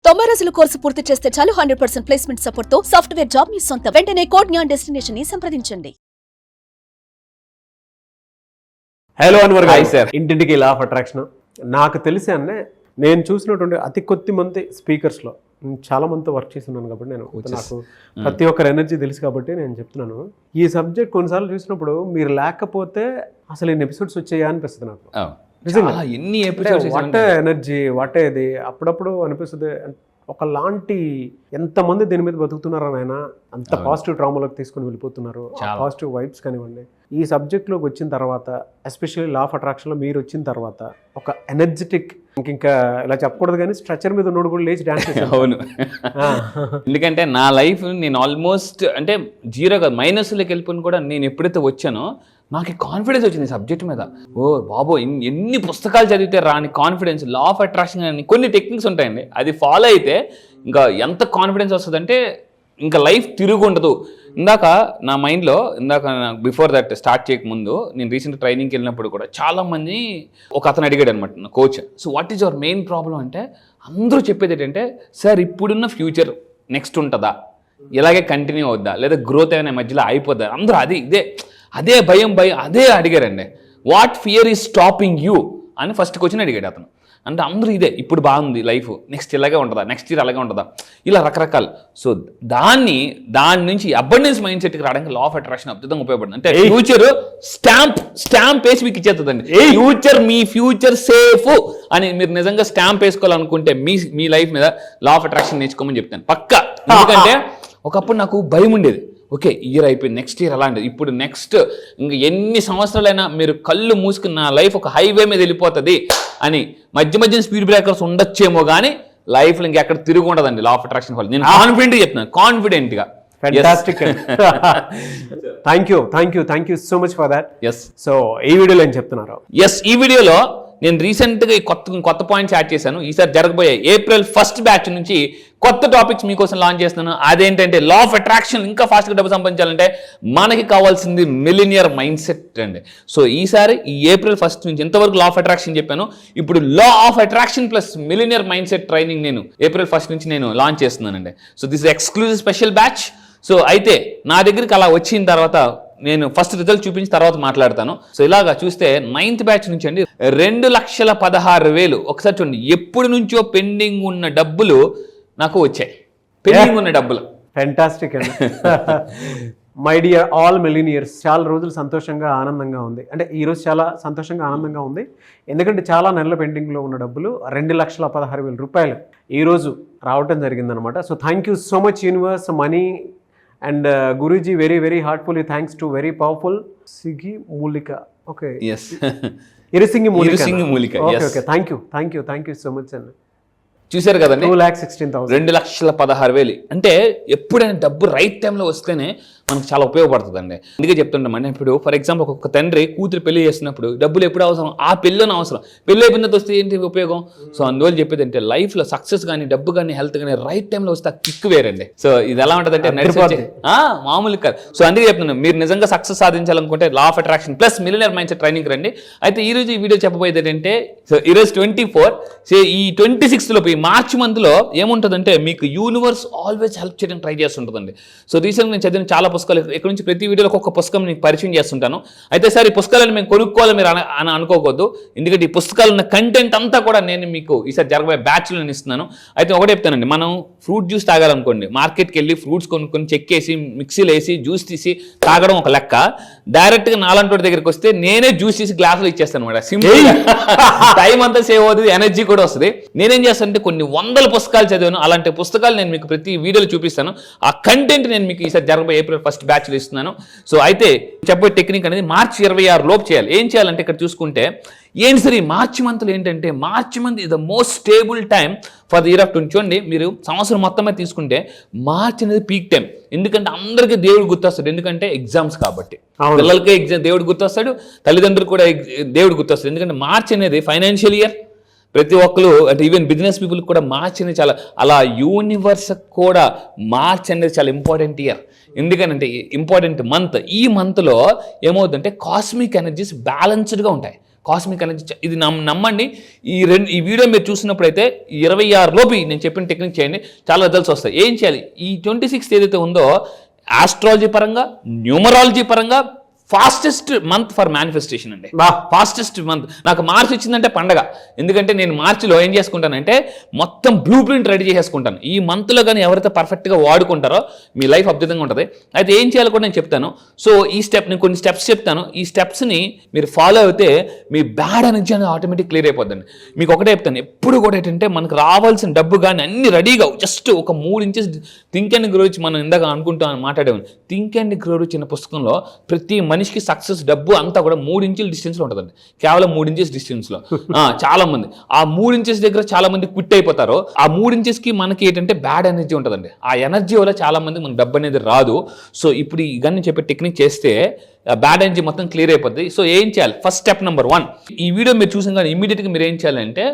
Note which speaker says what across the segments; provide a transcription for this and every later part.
Speaker 1: 90 రోజుల కోర్సు పూర్తి చేస్తే చాలు 100% ప్లేస్మెంట్ సపోర్ట్ తో సాఫ్ట్వేర్ జాబ్ మీ సొంతం. వెంటనే కోడ్ జ్ఞాన్ డెస్టినేషన్ ని సంప్రదించండి.
Speaker 2: Hello Anwar
Speaker 3: hi sir.
Speaker 2: ఇంటింటికి లా ఆఫ్ అట్రాక్షన్ నాకు తెలిసి అన్నే నేను చూసినటువంటి అతి కొద్ది మంది స్పీకర్స్లో చాలా మందితో వర్క్ చేస్తున్నాను కాబట్టి నేను నాకు ప్రతి ఒక్కరి ఎనర్జీ తెలుసు కాబట్టి నేను చెప్తున్నాను. ఈ సబ్జెక్ట్ కొన్నిసార్లు చూసినప్పుడు మీరు లేకపోతే అసలు ఎన్ని ఎపిసోడ్స్ వచ్చాయా అనిపిస్తుంది నాకు.
Speaker 3: ఎన్ని ఎపిసోడ్స్
Speaker 2: వాటే ఎనర్జీ వాటే ఇది అప్పుడప్పుడు అనిపిస్తుంది. ఒకలాంటి ఎంతమంది దీని మీద బతుకుతున్నారని ఆయన అంత పాజిటివ్ ట్రామాలోకి తీసుకుని వెళ్ళిపోతున్నారు. పాజిటివ్ వైబ్స్ కానివ్వండి. ఈ సబ్జెక్ట్లోకి వచ్చిన తర్వాత ఎస్పెషల్లీ లా ఆఫ్ అట్రాక్షన్లో మీరు వచ్చిన తర్వాత ఒక ఎనర్జెటిక్ ఇంకా ఇలా చెప్పకూడదు కానీ స్ట్రక్చర్ మీద ఉన్నోడు కూడా లేచి డాన్స్ చేశాను.
Speaker 3: అవును, ఎందుకంటే నా లైఫ్ నేను ఆల్మోస్ట్ అంటే జీరో కాదు మైనస్లోకి వెళ్ళిపోయిన కూడా నేను ఎప్పుడైతే వచ్చానో నాకు కాన్ఫిడెన్స్ వచ్చింది సబ్జెక్ట్ మీద. ఓ బాబో ఎన్ని పుస్తకాలు చదివితే రాని కాన్ఫిడెన్స్. లా ఆఫ్ అట్రాక్షన్ అని కొన్ని టెక్నిక్స్ ఉంటాయండి, అది ఫాలో అయితే ఇంకా ఎంత కాన్ఫిడెన్స్ వస్తుందంటే ఇంకా లైఫ్ తిరుగు ఉండదు. ఇందాక నా మైండ్లో బిఫోర్ దట్ స్టార్ట్ చేయకముందు నేను రీసెంట్ ట్రైనింగ్కి వెళ్ళినప్పుడు కూడా చాలామంది ఒక అతను అడిగాడు అనమాట నా coach. So what is your main problem అంటే అందరూ చెప్పేది ఏంటంటే సార్ ఇప్పుడున్న ఫ్యూచర్ నెక్స్ట్ ఉంటుందా, ఇలాగే కంటిన్యూ అవుద్దా, లేదా గ్రోత్ అయినా మధ్యలో అయిపోద్దా, అందరూ అదే భయం అదే అడిగారండి. What fear is stopping you అని ఫస్ట్ క్వశ్చన్ అడిగాడు అతను. అంటే అందరూ ఇదే ఇప్పుడు బాగుంది లైఫ్, నెక్స్ట్ ఇలాగే ఉంటుందా, నెక్స్ట్ ఇయర్ అలాగే ఉంటుందా, ఇలా రకరకాలు. సో దాని నుంచి అబండెన్స్ మైండ్ సెట్కి రావడానికి లా ఆఫ్ అట్రాక్షన్ అద్భుతంగా ఉపయోగపడుతుంది. అంటే ఫ్యూచర్ స్టాంప్ వేసి మీకు ఇచ్చేస్తుందండి. మీ ఫ్యూచర్ సేఫ్ అని మీరు నిజంగా స్టాంప్ వేసుకోవాలనుకుంటే మీ లైఫ్ మీద లా ఆఫ్ అట్రాక్షన్ నేర్చుకోమని చెప్తాను పక్కా. ఎందుకంటే ఒకప్పుడు నాకు భయం ఉండేది. ఓకే ఇయర్ అయిపోయింది, నెక్స్ట్ ఇయర్ అలాంటిది. ఇప్పుడు నెక్స్ట్ ఇంకా ఎన్ని సంవత్సరాలైనా మీరు కళ్ళు మూసుకుని నా లైఫ్ ఒక హైవే మీద వెళ్ళిపోతుంది అని మధ్య స్పీడ్ బ్రేకర్స్ ఉండొచ్చేమో కానీ లైఫ్లో ఇంకెక్కడ తిరిగి ఉండదండి లా ఆఫ్ అట్రాక్షన్ వల్ల. నేను కాన్ఫిడెంట్గా చెప్తున్నాను, కాన్ఫిడెంట్గా.
Speaker 2: Fantastic. Thank you so much for that.
Speaker 3: Yes.
Speaker 2: So ఈ వీడియోలో ఏం చెప్తున్నారు?
Speaker 3: ఎస్, ఈ వీడియోలో నేను రీసెంట్గా కొత్త పాయింట్స్ యాడ్ చేశాను. ఈసారి జరగబోయే April 1st బ్యాచ్ నుంచి కొత్త టాపిక్స్ మీకోసం లాంచ్ చేస్తున్నాను. అదేంటంటే లా ఆఫ్ అట్రాక్షన్ ఇంకా ఫాస్ట్గా డబ్బు సంపాదించాలంటే మనకి కావాల్సింది మిలినియర్ మైండ్ సెట్ అండి. సో ఈసారి ఈ April 1st నుంచి ఇంతవరకు లా ఆఫ్ అట్రాక్షన్ చెప్పాను, ఇప్పుడు లా of attraction plus millionaire mind set training నేను April 1st నుంచి నేను లాంచ్ చేస్తున్నానండి. So this exclusive special batch. So అయితే నా దగ్గరికి అలా వచ్చిన తర్వాత నేను ఫస్ట్ రిజల్ట్ చూపించిన తర్వాత మాట్లాడతాను. సో ఇలాగా చూస్తే 9th బ్యాచ్ నుంచి అండి 2,16,000 ఒకసారి చూడండి. ఎప్పటి నుంచో పెండింగ్ ఉన్న డబ్బులు నాకు వచ్చాయి. పెండింగ్ ఉన్న డబ్బులు.
Speaker 2: ఫ్యాంటాస్టిక్ అండి. మై డియర్ ఆల్ మిలీనియర్స్, చాలా రోజులు సంతోషంగా ఆనందంగా ఉంది. అంటే ఈరోజు చాలా సంతోషంగా ఆనందంగా ఉంది. ఎందుకంటే చాలా నెలల పెండింగ్లో ఉన్న డబ్బులు 2,16,000 రూపాయలు ఈరోజు రావటం జరిగిందనమాట. So thank you so much universe, money and Guruji. Very very heartfully thanks to very powerful సిగి మూలిక. ఓకే, ఇరిసింగి మూలిక. Okay, thank you so much అండి.
Speaker 3: చూశారు కదండి,
Speaker 2: 2,16,000.
Speaker 3: 2,16,000 అంటే ఎప్పుడైనా డబ్బు రైట్ టైంలో వస్తేనే మనకు చాలా ఉపయోగపడుతుందండి. అందుకే చెప్తుంటామండి, ఇప్పుడు ఫర్ ఎగ్జాంపుల్ ఒక తండ్రి కూతురు పెళ్లి చేసినప్పుడు డబ్బులు ఎప్పుడు అవసరం, ఆ పెళ్ళిని అవసరం. పెళ్ళి అయిపోయిన వస్తే ఏంటి ఉపయోగం? సో అందువల్ల చెప్పేది అంటే లైఫ్లో సక్సెస్ కానీ డబ్బు కానీ హెల్త్ కానీ రైట్ టైంలో వస్తే కిక్ వేరండి. సో ఇది ఎలా ఉంటుంది అంటే మామూలు కాదు. సో అందుకే చెప్తున్నాను, మీరు నిజంగా సక్సెస్ సాధించాలనుకుంటే law of attraction plus millionaire mind set training రండి. అయితే ఈ రోజు ఈ వీడియో చెప్పబోయేది ఏంటంటే, సో ఈరోజు 24, సో ఈ 26 లోపు మార్చ్ మంత్లో ఏముంటుందంటే మీకు యూనివర్స్ ఆల్వేస్ హెల్ప్ చేయడానికి ట్రై చేస్తుంటుందండి. సో రీసెంట్గా నేను చదివిన చాలా పుస్తకాలు, ఇక్కడ నుంచి ప్రతి వీడియోలో ఒక్కొక్క పుస్తకం మీకు పరిచయం చేస్తుంటాను. అయితే సార్ ఈ పుస్తకాలను మేము కొనుక్కోవాలి మీరు అని అనుకోవద్దు, ఎందుకంటే ఈ పుస్తకాలు ఉన్న కంటెంట్ అంతా కూడా నేను మీకు ఈసారి జరగబోయే బ్యాచ్లో నేను ఇస్తున్నాను. అయితే ఒకటే చెప్తానండి, మనం ఫ్రూట్ జ్యూస్ తాగాలనుకోండి, మార్కెట్కి వెళ్ళి ఫ్రూట్స్ కొనుక్కొని చెక్కేసి మిక్సీలో వేసి జ్యూస్ తీసి తాగడం ఒక లెక్క. డైరెక్ట్గా నాలంటి దగ్గరికి వస్తే నేనే జ్యూస్ తీసి గ్లాసులో ఇచ్చేస్తాను అనమాట. సింపుల్, టైం అంతా సేవ్ అవుతుంది, ఎనర్జీ కూడా వస్తుంది. నేనేం చేస్తానంటే కొన్ని 100 పుస్తకాలు చదివాను, అలాంటి పుస్తకాలు నేను మీకు ప్రతి వీడియోలో చూపిస్తాను. ఆ కంటెంట్ నేను మీకు ఈసారి జరగబోయే April 1st బ్యాచ్లో ఇస్తున్నాను. సో అయితే చెప్పే టెక్నిక్ అనేది మార్చి 26 లోపు చేయాలి. ఏం చేయాలంటే ఇక్కడ చూసుకుంటే ఏంటి సరే మార్చి మంత్లో ఏంటంటే, March month is the most stable time for the year of 20. చూడండి, మీరు సంవత్సరం మొత్తమే తీసుకుంటే మార్చి అనేది పీక్ టైం. ఎందుకంటే అందరికీ దేవుడు గుర్తొస్తాడు, ఎందుకంటే ఎగ్జామ్స్ కాబట్టి. పిల్లలకే దేవుడు గుర్తొస్తాడు, తల్లిదండ్రులు కూడా దేవుడు గుర్తొస్తాడు. ఎందుకంటే మార్చి అనేది ఫైనాన్షియల్ ఇయర్. ప్రతి ఒక్కరు అంటే ఈవెన్ బిజినెస్ పీపుల్ కూడా మార్చ్ అనేది చాలా, అలా యూనివర్స్ కూడా మార్చ్ అనేది చాలా ఇంపార్టెంట్ ఇయర్. ఎందుకంటే ఇంపార్టెంట్ మంత్. ఈ మంత్లో ఏమవుతుందంటే కాస్మిక్ ఎనర్జీస్ బ్యాలెన్స్డ్గా ఉంటాయి. కాస్మిక్ ఎనర్జీ ఇది నమ్మండి. ఈ వీడియో మీరు చూసినప్పుడైతే 26 లోపు నేను చెప్పిన టెక్నిక్ చేయండి, చాలా రిజల్ట్స్ వస్తాయి. ఏం చేయాలి, ఈ 26th ఏదైతే ఉందో ఆస్ట్రాలజీ పరంగా, న్యూమరాలజీ పరంగా ఫాస్టెస్ట్ మంత్ ఫర్ మేనిఫెస్టేషన్ అండి. Fastest month. నాకు మార్చి వచ్చిందంటే పండగ, ఎందుకంటే నేను మార్చిలో ఏం చేసుకుంటానంటే మొత్తం బ్లూ ప్రింట్ రెడీ చేసేసుకుంటాను. ఈ మంత్లో కానీ ఎవరైతే పర్ఫెక్ట్గా వాడుకుంటారో మీ లైఫ్ అద్భుతంగా ఉంటుంది. అయితే ఏం చేయాలో కూడా నేను చెప్తాను. సో ఈ నేను కొన్ని స్టెప్స్ చెప్తాను. ఈ స్టెప్స్ని మీరు ఫాలో అయితే మీ బ్యాడ్ ఎనర్జీ అనేది ఆటోమేటిక్ క్లియర్ అయిపోద్దండి. మీకు ఒకటే చెప్తాను, ఎప్పుడు కూడా ఏంటంటే మనకు రావాల్సిన డబ్బు కానీ అన్ని రెడీగా జస్ట్ ఒక 3 ఇంచెస్ థింక్ అండ్ గ్రో మనం ఇందాక అనుకుంటాం మాట్లాడేవాడిని. థింక్ అండ్ గ్రో చిన్న పుస్తకంలో ప్రతి మనిషికి సక్సెస్ డబ్బు అంతా కూడా 3 ఇంచుల డిస్టెన్స్లో ఉంటుందండి. కేవలం 3 ఇంచెస్ డిస్టెన్స్లో. చాలా మంది ఆ 3 ఇంచెస్ దగ్గర చాలా మంది క్విట్ అయిపోతారు. ఆ 3 ఇంచెస్కి మనకి ఏంటంటే బ్యాడ్ ఎనర్జీ ఉంటుందండి. ఆ ఎనర్జీ వల్ల చాలా మంది మనకు డబ్బు అనేది రాదు. సో ఇప్పుడు ఇవన్నీ చెప్పే టెక్నిక్ చేస్తే బ్యాడ్ ఎనర్జీ మొత్తం క్లియర్ అయిపోద్ది. సో ఏం చేయాలి, ఫస్ట్ స్టెప్ నెంబర్ 1, ఈ వీడియో మీరు చూసిన కానీ ఇమీడియట్గా మీరు ఏం చేయాలంటే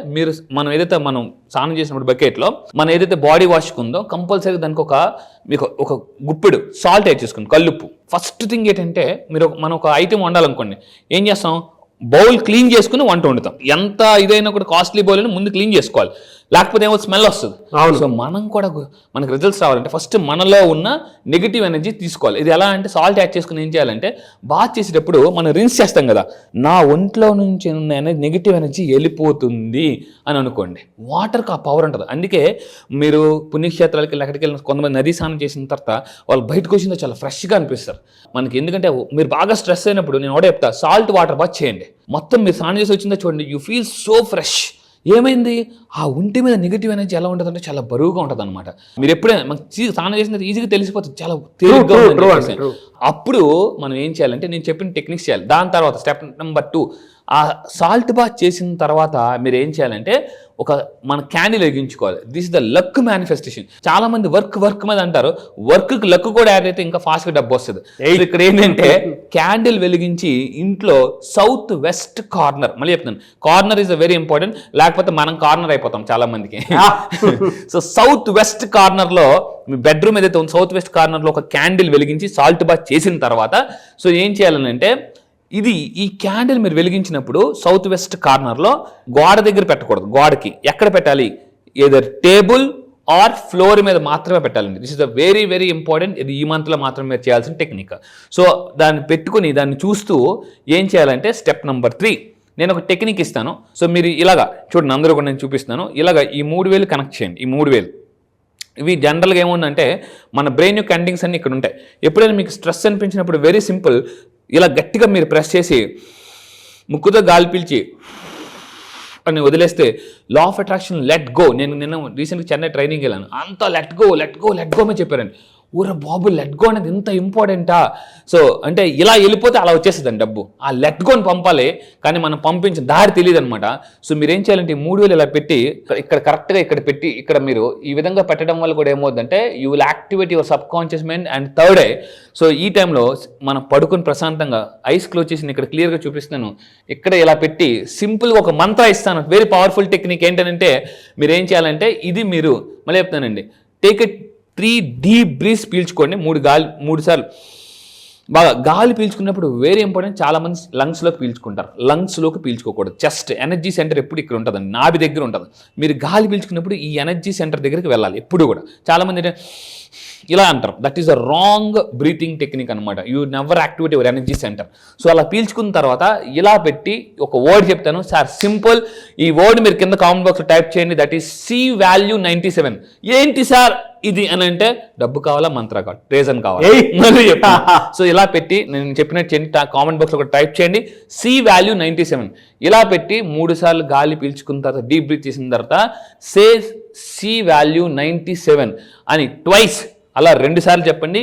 Speaker 3: మనం ఏదైతే మనం స్నానం చేసినప్పుడు బకెట్లో మనం ఏదైతే బాడీ వాష్ ఉందో కంపల్సరీ దానికి మీకు ఒక గుప్పెడు సాల్ట్ యాడ్ చేసుకోండి, కల్లుప్పు. ఫస్ట్ థింగ్ ఏంటంటే మనం ఒక ఐటెం వండాలనుకోండి, ఏం చేస్తాం, బౌల్ క్లీన్ చేసుకుని వంట వండుతాం. ఎంత ఇదైనా కూడా కాస్ట్లీ బౌల్ అని ముందు క్లీన్ చేసుకోవాలి, లేకపోతే ఏమో స్మెల్ వస్తుంది. సో మనం కూడా మనకు రిజల్ట్స్ రావాలంటే ఫస్ట్ మనలో ఉన్న నెగిటివ్ ఎనర్జీ తీసుకోవాలి. ఇది ఎలా అంటే సాల్ట్ యాడ్ చేసుకుని ఏం చేయాలంటే బాత్ చేసేటప్పుడు మనం రిన్స్ చేస్తాం కదా, నా ఒంట్లో నుంచి ఉన్న నెగిటివ్ ఎనర్జీ వెళ్ళిపోతుంది అని అనుకోండి. వాటర్కి ఆ పవర్ ఉంటుంది. అందుకే మీరు పుణ్యక్షేత్రాలకి ఎక్కడికి వెళ్ళిన కొంతమంది నదీ స్నానం చేసిన తర్వాత వాళ్ళు బయటకు వచ్చిందో చాలా ఫ్రెష్గా అనిపిస్తారు మనకి. ఎందుకంటే మీరు బాగా స్ట్రెస్ అయినప్పుడు నేను ఒకటే చెప్తా, సాల్ట్ వాటర్ బాత్ చేయండి. మొత్తం మీరు స్నానం చేసి వచ్చిందో చూడండి, యూ ఫీల్ సో ఫ్రెష్. ఏమైంది, ఆ ఒంటి మీద నెగిటివ్ ఎనర్జీ ఎలా ఉంటుందంటే చాలా బరువుగా ఉంటుంది అనమాట. మీరు ఎప్పుడైనా మనకి స్నానం చేసిన ఈజీగా తెలిసిపోతుంది, చాలా తేలిగ్గా ఉంటుంది. అప్పుడు మనం ఏం చేయాలంటే నేను చెప్పిన టెక్నిక్స్ చేయాలి. దాని తర్వాత స్టెప్ నెంబర్ 2, ఆ సాల్ట్ బాత్ చేసిన తర్వాత మీరు ఏం చేయాలంటే మన క్యాండిల్ వెలిగించుకోవాలి. This is the luck manifestation. చాలా మంది వర్క్ మీద అంటారు, వర్క్ లక్ కూడా యాడ్ అయితే ఇంకా ఫాస్ట్గా డబ్బు వస్తుంది. ఇక్కడ ఏంటంటే క్యాండిల్ వెలిగించి ఇంట్లో సౌత్ వెస్ట్ కార్నర్, మళ్ళీ చెప్తాను, corner is a very important, లేకపోతే మనం కార్నర్ అయిపోతాం చాలా మందికి. సో సౌత్ వెస్ట్ కార్నర్లో మీ బెడ్రూమ్ ఏదైతే ఉంది, సౌత్ వెస్ట్ కార్నర్లో ఒక క్యాండిల్ వెలిగించి సాల్ట్ బాత్ చేసిన తర్వాత సో ఏం చేయాలంటే ఈ క్యాండిల్ మీరు వెలిగించినప్పుడు సౌత్ వెస్ట్ కార్నర్లో గోడ దగ్గర పెట్టకూడదు. గోడకి ఎక్కడ పెట్టాలి, ఏదర్ టేబుల్ ఆర్ ఫ్లోర్ మీద మాత్రమే పెట్టాలండి. This is a very very important. ఇది ఈ మంత్లో మాత్రమే మీరు చేయాల్సిన టెక్నిక్. సో దాన్ని పెట్టుకుని దాన్ని చూస్తూ ఏం చేయాలంటే స్టెప్ నెంబర్ 3, నేను ఒక టెక్నిక్ ఇస్తాను. సో మీరు ఇలాగా చూడండి, అందరూ కూడా నేను చూపిస్తాను. ఇలాగా ఈ 3 వేలు కనెక్ట్ చేయండి. ఈ 3 వేలు ఇవి జనరల్గా ఏముందంటే మన బ్రెయిన్ యొక్క ఎండింగ్స్ అన్ని ఇక్కడ ఉంటాయి. ఎప్పుడైనా మీకు స్ట్రెస్ అనిపించినప్పుడు వెరీ సింపుల్, ఇలా గట్టిగా మీరు ప్రెస్ చేసి ముక్కుతో గాలి పీల్చి అని వదిలేస్తే లా ఆఫ్ అట్రాక్షన్ లెట్ గో. నేను రీసెంట్గా చెన్నై ట్రైనింగ్ వెళ్ళాను, అంతా లెట్ గో అని చెప్పారండి. ఊరా బాబు, లెట్ గో అనేది ఇంత ఇంపార్టెంటా? సో అంటే ఇలా వెళ్ళిపోతే అలా వచ్చేస్తుందండి డబ్బు. ఆ లెట్ గోని పంపాలి, కానీ మనం పంపించిన దారి తెలియదు అనమాట. సో మీరు ఏం చేయాలంటే 3,000 ఇలా పెట్టి ఇక్కడ కరెక్ట్గా ఇక్కడ పెట్టి ఇక్కడ మీరు ఈ విధంగా పెట్టడం వల్ల కూడా ఏమవుతుందంటే you will activate your sub conscious mind. And third I, so ఈ టైంలో మనం పడుకొని ప్రశాంతంగా ఐస్ క్లోజ్ చేసి ఇక్కడ క్లియర్గా చూపిస్తున్నాను. ఇక్కడ ఇలా పెట్టి సింపుల్గా ఒక మంత్ర ఇస్తాను, వెరీ పవర్ఫుల్ టెక్నిక్. ఏంటంటే మీరు ఏం చేయాలంటే ఇది మీరు మళ్ళీ చెప్తానండి, టేక్ ఇట్ 3 డీప్ బ్రీత్స్ పీల్చుకోండి. 3 సార్లు బాగా గాలి పీల్చుకున్నప్పుడు వెరీ ఇంపార్టెంట్. చాలా మంది లంగ్స్లోకి పీల్చుకుంటారు, లంగ్స్లోకి పీల్చుకోకూడదు. చెస్ట్ ఎనర్జీ సెంటర్ ఎప్పుడు ఇక్కడ ఉంటుందండి, నాభి దగ్గర ఉంటుంది. మీరు గాలి పీల్చుకున్నప్పుడు ఈ ఎనర్జీ సెంటర్ దగ్గరికి వెళ్ళాలి ఎప్పుడు కూడా. చాలామంది ఇలా అంటారు, that is a wrong breathing technique అనమాట. You never activate your energy centre. So అలా పీల్చుకున్న తర్వాత ఇలా పెట్టి ఒక వర్డ్ చెప్తాను సార్, సింపుల్. ఈ వర్డ్ మీరు కింద కామెంట్ బాక్స్లో టైప్ చేయండి, దట్ ఈస్ C-value-97. ఏంటి సార్ ఇది అని అంటే డబ్బు కావాలా, మంత్ర కావాలి, రీజన్ కావాలి. సో ఇలా పెట్టి నేను చెప్పినట్టు చేయండి, కామెంట్ బాక్స్లో కూడా టైప్ చేయండి C-value-97. ఇలా పెట్టి 3 సార్లు గాలి పీల్చుకున్న తర్వాత డీప్ బ్రీత్ చేసిన తర్వాత సే C-value-97 అని ట్వైస్, అలా 2 సార్లు చెప్పండి.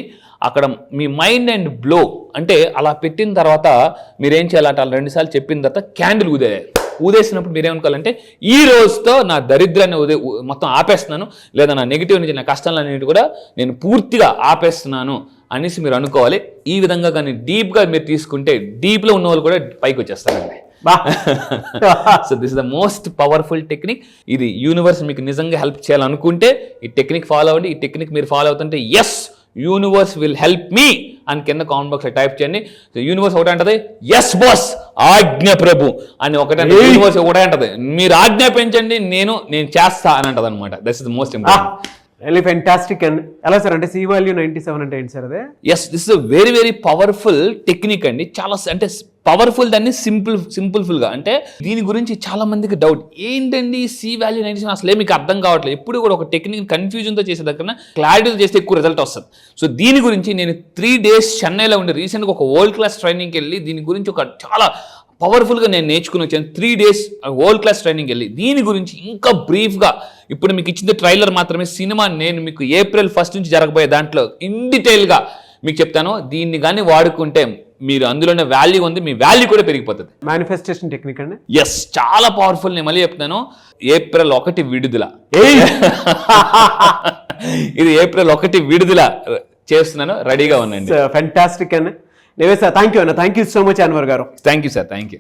Speaker 3: అక్కడ మీ మైండ్ అండ్ బ్లో అంటే అలా పెట్టిన తర్వాత మీరేం చేయాలంటే అలా 2 సార్లు చెప్పిన తర్వాత క్యాండిల్ ఊదేసినప్పుడు మీరేమనుకోవాలంటే ఈ రోజుతో నా దరిద్రాన్ని మొత్తం ఆపేస్తున్నాను, లేదా నా నెగిటివ్ నుంచి నా కష్టాలన్నిటి కూడా నేను పూర్తిగా ఆపేస్తున్నాను అనేసి మీరు అనుకోవాలి. ఈ విధంగా కానీ డీప్గా మీరు తీసుకుంటే డీప్లో ఉన్న వాళ్ళు కూడా పైకి వచ్చేస్తారండి. So this is the most powerful technique. ఇది యూనివర్స్ మీకు నిజంగా హెల్ప్ చేయాలనుకుంటే ఈ టెక్నిక్ ఫాలో అవ్వండి. ఈ టెక్నిక్ మీరు ఫాలో అవుతుంటే yes universe will help me అని కింద కామెంట్ బాక్స్లో టైప్ చేయండి. యూనివర్స్ ఒకటి అంటది, ఎస్ బాస్ ఆజ్ఞ ప్రభు అని ఒకటే ఒకటే అంటది, మీరు ఆజ్ఞాపించండి నేను చేస్తా అని అంటది అనమాట. That's the most important.
Speaker 2: Really fantastic. And ఎలా సార్ అంటే సి వాల్యూ 97 అంటే ఏంటి సార్ అదే?
Speaker 3: Yes, this is very very powerful technique అండి. చాలా అంటే పవర్ఫుల్ దాన్ని సింపుల్గా అంటే దీని గురించి చాలా మందికి డౌట్ ఏంటండి సి వాల్యూ 97 అసలే మీకు అర్థం కావట్లేదు. ఎప్పుడు కూడా ఒక టెక్నిక్ కన్ఫ్యూజన్తో చేసేదాకన్నా క్లారిటీతో చేస్తే ఎక్కువ రిజల్ట్ వస్తుంది. సో దీని గురించి నేను 3 days చెన్నైలో ఉండి రీసెంట్గా ఒక వరల్డ్ క్లాస్ ట్రైనింగ్కి వెళ్ళి దీని గురించి ఒక చాలా పవర్ఫుల్గా నేను నేర్చుకుని వచ్చాను. 3 days వరల్డ్ క్లాస్ ట్రైనింగ్ వెళ్ళి దీని గురించి ఇంకా బ్రీఫ్గా ఇప్పుడు మీకు ఇచ్చింది ట్రైలర్ మాత్రమే. సినిమా నేను మీకు April 1 నుంచి జరగబోయే దాంట్లో ఇన్ డీటెయిల్గా మీకు చెప్తాను. దీన్ని కానీ వాడుకుంటే మీరు అందులోనే వాల్యూ ఉంది, మీ వాల్యూ కూడా పెరిగిపోతుంది.
Speaker 2: మేనిఫెస్టేషన్ టెక్నిక్ అండి.
Speaker 3: ఎస్, చాలా పవర్ఫుల్. నేను మళ్ళీ చెప్తాను, April 1 విడుదల. ఇది April 1 విడుదల చేస్తున్నాను, రెడీగా ఉండండి.
Speaker 2: ఫెంటాస్టిక్ అండి. సార్ థ్యాంక్ యూ అన్న, thank you so much Anwar గారు.
Speaker 3: Thank you sir, thank you.